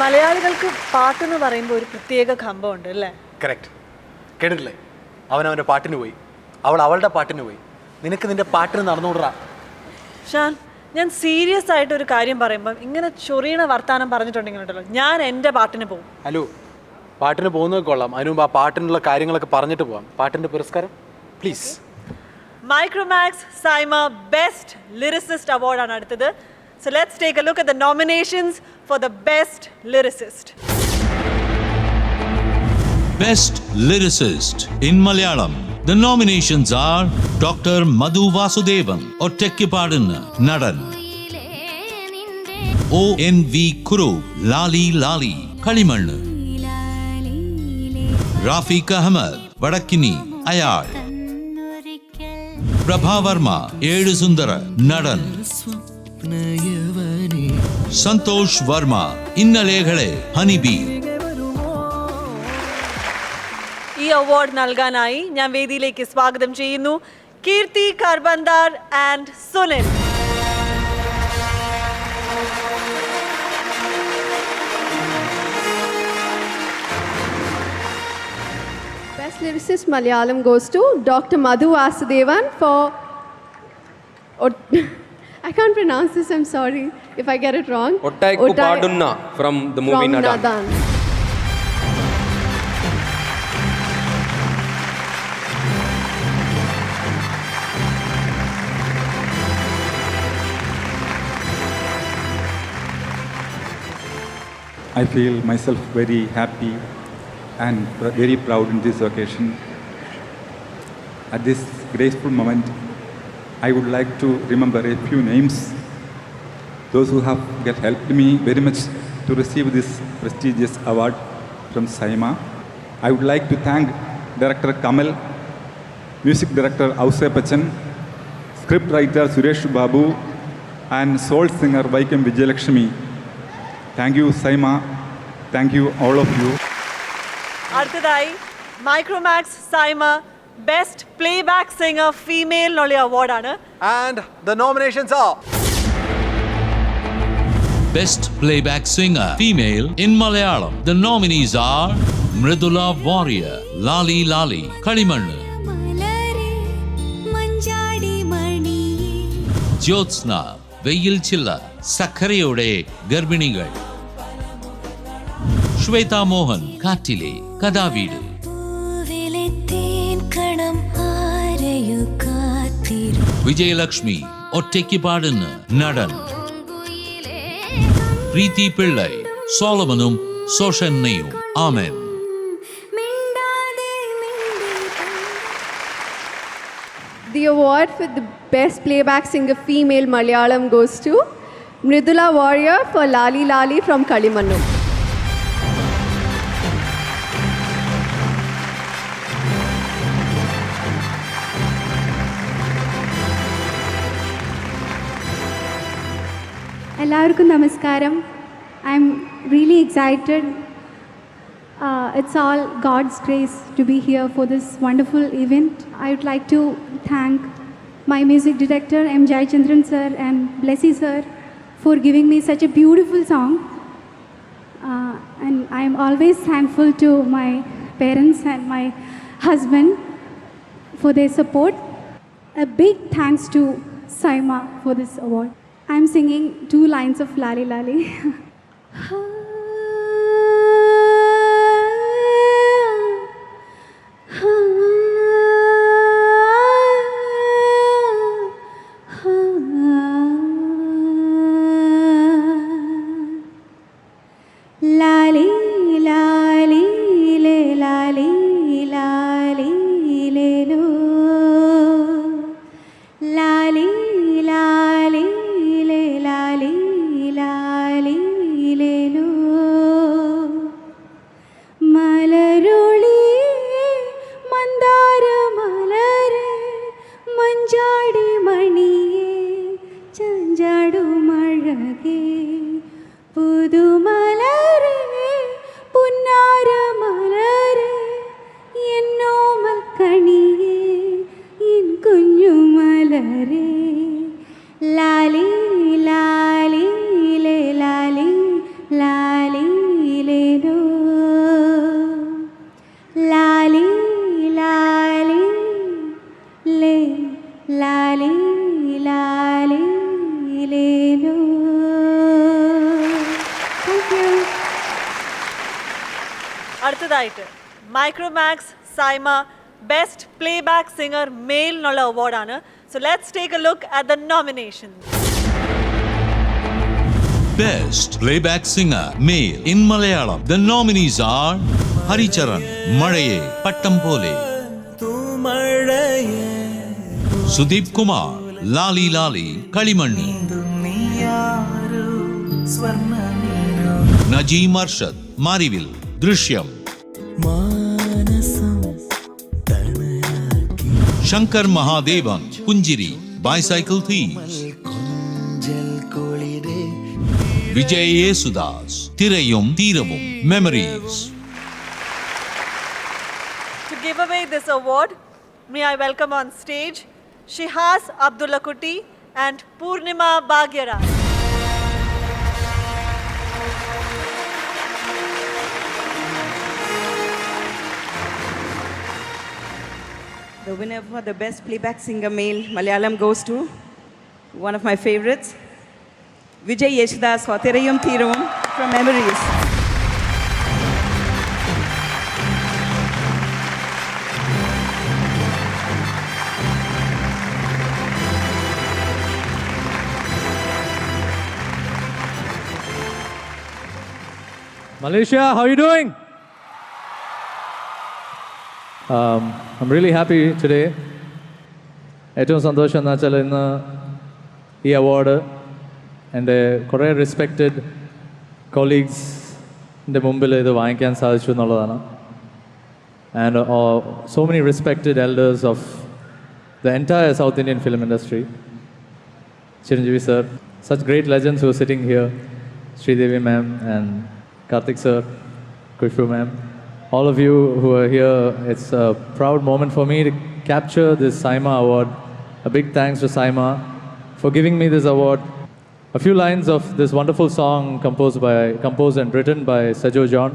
മലയാളികൾക്ക് പാട്ടെന്ന് പറയുമ്പോൾ ഒരു പ്രത്യേക കമ്പമുണ്ട് അല്ലേ? കറക്റ്റ്. കേട്ടിട്ടില്ലേ? അവനവൻ്റെ പാട്ടിന് പോയി, അവൾ അവളുടെ പാട്ടിന് പോയി, നിനക്ക് നിന്റെ പാട്ടിന് നടന്നുകൂടാ. ഷാൻ, ഞാൻ സീരിയസ് ആയിട്ട് ഒരു കാര്യം പറയുമ്പോൾ ഇങ്ങനെ ചൊറിയണ വർത്താനം പറഞ്ഞിട്ടുണ്ടെങ്കിലുണ്ടല്ലോ, ഞാൻ എൻ്റെ പാട്ടിന് പോകും. ഹലോ, പാട്ടിന് പോകുന്നത് കൊള്ളാം, അതിന് മുമ്പ് ആ പാട്ടിനുള്ള കാര്യങ്ങളൊക്കെ പറഞ്ഞിട്ട് പോവാം. പാട്ടിൻ്റെ പുരസ്കാരം please. Micromax SIIMA best lyricist അവാർഡാണ് അടുത്തത്. So let's take a look at the nominations for the best lyricist. Best Lyricist in Malayalam. The nominations are Dr. Madhu Vasudevan, Ottekkipadunnu, Nadan. O.N.V. Kuru, Lali Lali, Kalimannu. Rafiq Ahmed, Vadakkini, Ayal. Prabha Verma, Edu Sundara, Nadan. Santosh Verma, Innalekale, Honeybee. ഈ award നൽകാനായി ഞാൻ വേദിയിലേക്ക് സ്വാഗതം ചെയ്യുന്നു Kriti Kharbanda and Sunil. Best Lyricist Malayalam goes to Dr. Madhu Vasudevan for... I can't pronounce this, I'm sorry if I get it wrong. Ottekkipadunnu from the movie Nadan. I feel myself very happy and very proud in this occasion. At this graceful moment, I would like to remember a few names, those who have helped me very much to receive this prestigious award from SAIMA. I would like to thank Director Kamal, Music Director Ausay Pachan, Script Writer Suresh Babu, and Soul Singer Vaikam Vijayalakshmi. Thank you, SAIMA. Thank you, all of you. അടുത്തതായി Micromax SIIMA best playback singer female എന്നുള്ള അവാർഡാണ്. And the nominations are Best Playback Singer Female in Malayalam. The nominees are Mridula Warrior, Lali Lali, Kalimannu. Jyotsna, Veyil Chilla, Sakhariyode, Garbinigal. Shweta Mohan, Kattile, Kadaveedu. Vijayalakshmi, Ottekkipadunnu, Nadan. Preeti Pillai, Solomonum, Soshannayum. Amen. The award for the Best Playback Singer Female Malayalam goes to Mridula Warrior for Lali Lali from Kalimannu. എല്ലാവർക്കും നമസ്കാരം. I'm really excited. It's all God's grace to be here for this wonderful event. I would like to thank my music director M. Jayachandran sir and Blessy sir for giving me such a beautiful song. And I am always thankful to my parents and my husband for their support. A big thanks to SAIMA for this award. I'm singing 2 lines of Lali Lali. Lali Lali le Lali Lali le lo Lali Lali le Lali Lali le lo അടുത്തതായിട്ട് Micromax SIIMA best playback singer male എന്നുള്ള അവാർഡാണ്. So let's take a look at the nominations. Best Playback Singer Male in Malayalam. The nominees are Haricharan, Malaye, Pattam Pole, Sudeep Kumar, Lali Lali, Kalimannu, Najeem Arshad, Marivil, Drishyam, Shankar Mahadevan, Punjiri, Bicycle Thieves, Vijay Yesudas, Thirayum Theeravum, Memories. To give away this award, may I welcome on stage Shihas Abdullakutti and Purnima Bhagyaraj. The winner for the best playback singer male Malayalam goes to one of my favorites, Vijay Yesudas for Thirayum Theeravum from Memories. Malaysia, how are you doing? I'm really happy today. ഏറ്റവും സന്തോഷം എന്ന് വെച്ചാൽ ഇന്ന് ഈ award എൻ്റെ കുറേ respected കൊളീഗ്സിൻ്റെ മുമ്പിൽ ഇത് വാങ്ങിക്കാൻ സാധിച്ചു എന്നുള്ളതാണ്. And so many respected elders of the entire south Indian film industry. Chiranjeevi sir, such great legends who are sitting here, Sridevi ma'am and Karthik sir, Khushbu ma'am, all of you who are here, it's a proud moment for me to capture this SIMA award. A big thanks to SIMA for giving me this award. A few lines of this wonderful song composed and written by Sajo John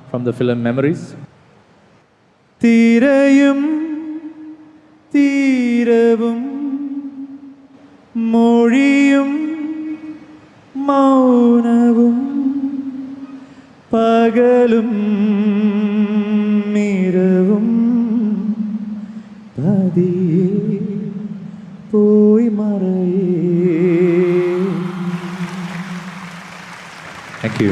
from the film Memories. Thirayum Theeravum Moriyum Maunavum Pagalum Miravum Padiye Poi Maraye. Thank you.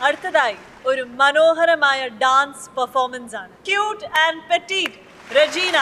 അടുത്തതായി ഒരു മനോഹരമായ dance performance ആണ്. Cute and petite Regina.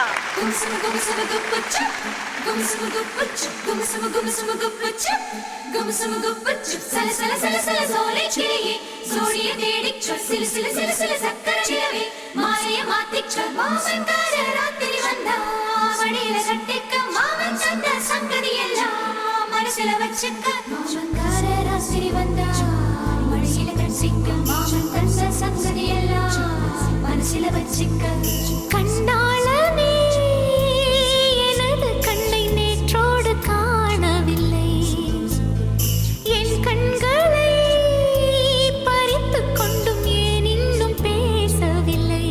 கண்ணாளனே எனது கண்ணை நேற்றோடு காணவில்லை, என் கண்களை பறித்துக் கொண்டும் ஏன் இன்னும் பேசவில்லை,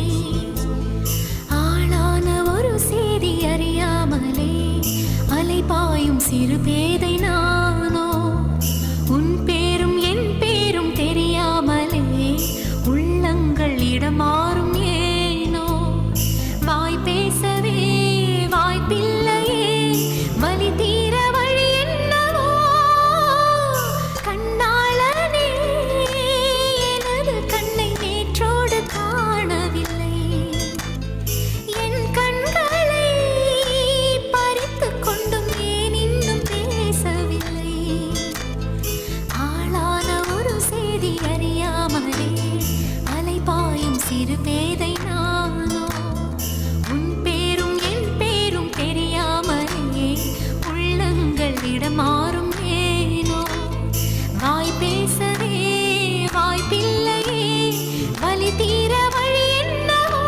ஆளான ஒரு செய்தி அறியாமலே அலைபாயும் சிறு பேதை நானோ, உன் பேரும் என் பேரும் தெரியாமலே உள்ளங்கள் இடமாறும் ஏனோ, வாய் பேசவே வாய்ப்பில்லையே வலி தீர வழி என்னவோ, கண்ணாளனே எனது கண்ணை நேற்றோடு காணவில்லை, என் கண்களை பறித்துக் கொண்டும் ஏன் இன்னும் பேசவில்லை, ஆளான ஒரு செய்தி அறியாமலே அலைபாயும் சிறு பேதை நானோ, உன் பேரும் என் பேரும் தெரியாமலே உள்ளங்கள் இடமாறும் ஏனோ, வாய் பேசவே வாய்ப்பில்லையே வலி தீர வழி என்னவோ.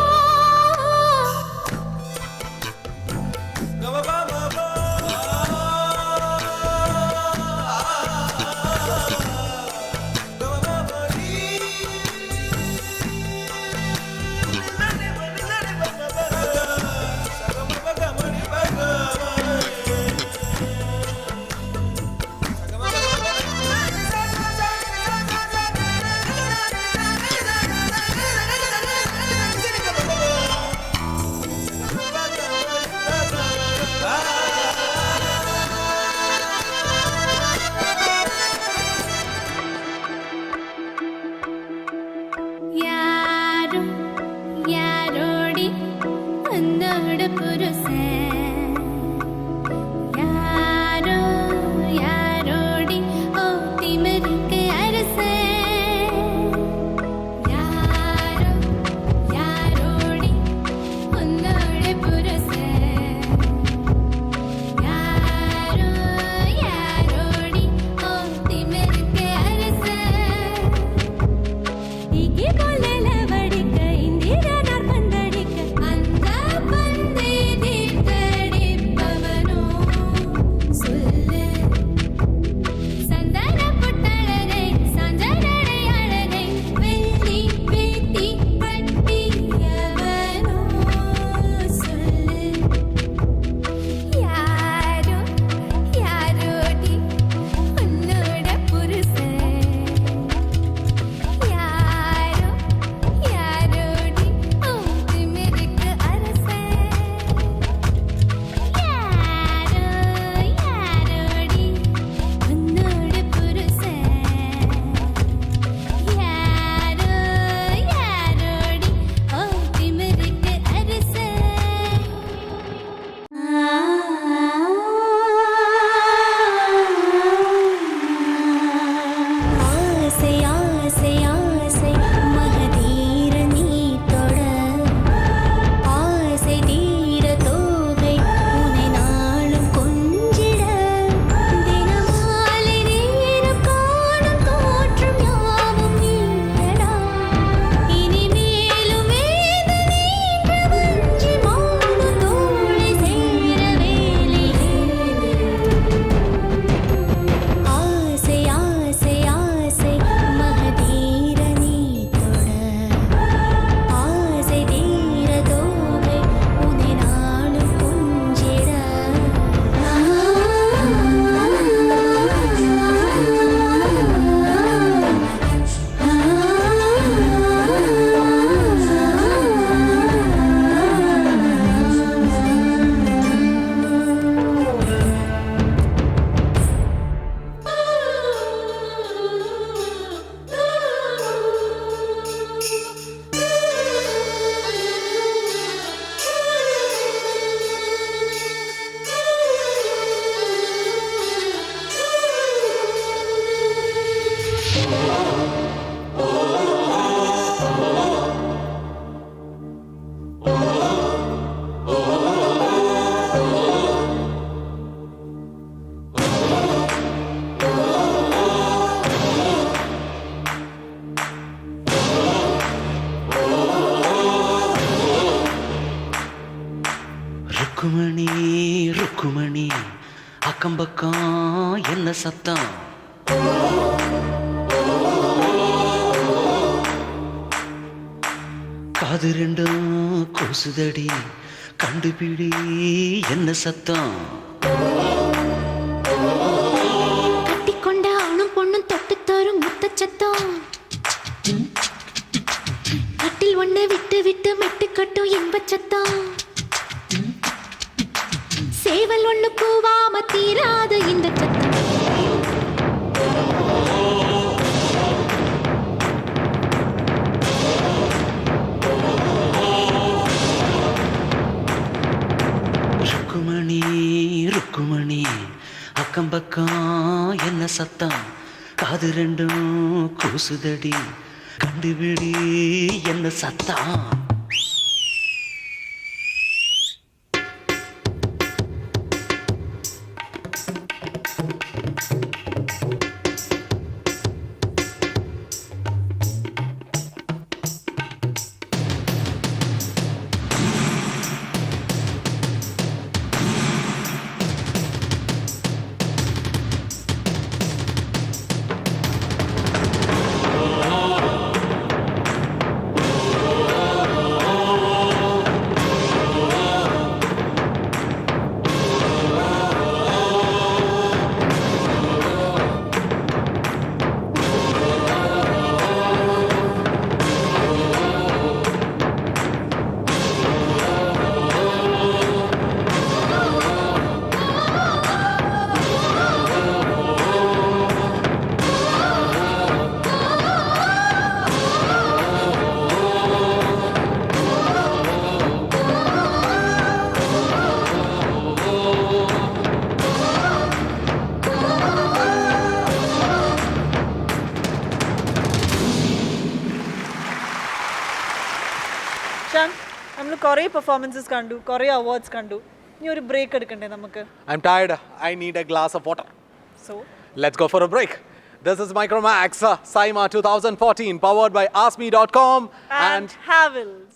ருக்குமணி ருக்குமணி அக்கம் பக்கம் என்ன சத்தம்? காது ரெண்டும் கூசுதடி கண்டுபிடி என்ன சத்தம்? கட்டிக்கொண்ட ஆணும் பொண்ணும் தொட்டு தரும் முத்தச்சத்தம். கட்டில் ஒண்ணு விட்டு விட்டு மெட்டு கட்டும் இன்பச்சத்தம். சேவல் ஒண்ணு கூவாம தீராத இந்த சத்தம். ருக்குமணி ருக்குமணி அக்கம் பக்கம் என்ன சத்தம்? காது ரெண்டும் கூசுதடி கண்டுபிடி என்ன சத்தம்? ഷാൻ, നമ്മൾ കുറേ പെർഫോമൻസസ് കണ്ടു, കുറേ അവാർഡ്സ് കണ്ടു. ഇനി ഒരു ബ്രേക്ക് എടുക്കണ്ടേ നമുക്ക്? I'm tired. I need a glass of water. So, Let's go for a break. This is Micromax SIMA 2014 powered by AskMe.com and Havells.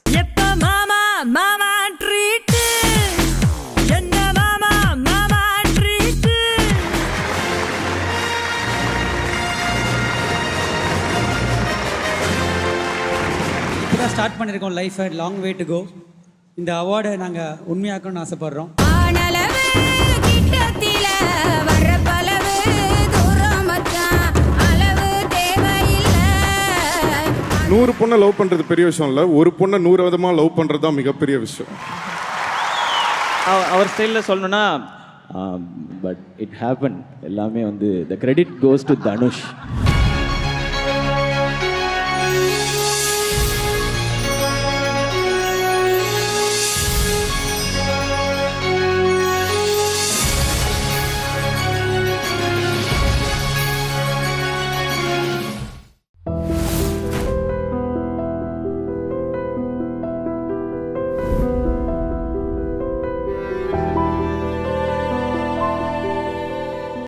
இப்போ தான் ஸ்டார்ட் பண்ணியிருக்கோம் லைஃபை, லாங் வே டு கோ. இந்த அவார்டை நாங்கள் உண்மையாக்கணும்னு ஆசைப்பட்றோம். 100 பொண்ணை லவ் பண்ணுறது பெரிய விஷயம் இல்லை, ஒரு பொண்ணை 100 விதமாக லவ் பண்ணுறது தான் மிகப்பெரிய விஷயம். அவர் ஸ்டைலில் சொல்லணும்னா பட் இட் ஹேப்பன் எல்லாமே வந்து the credit goes to Dhanush.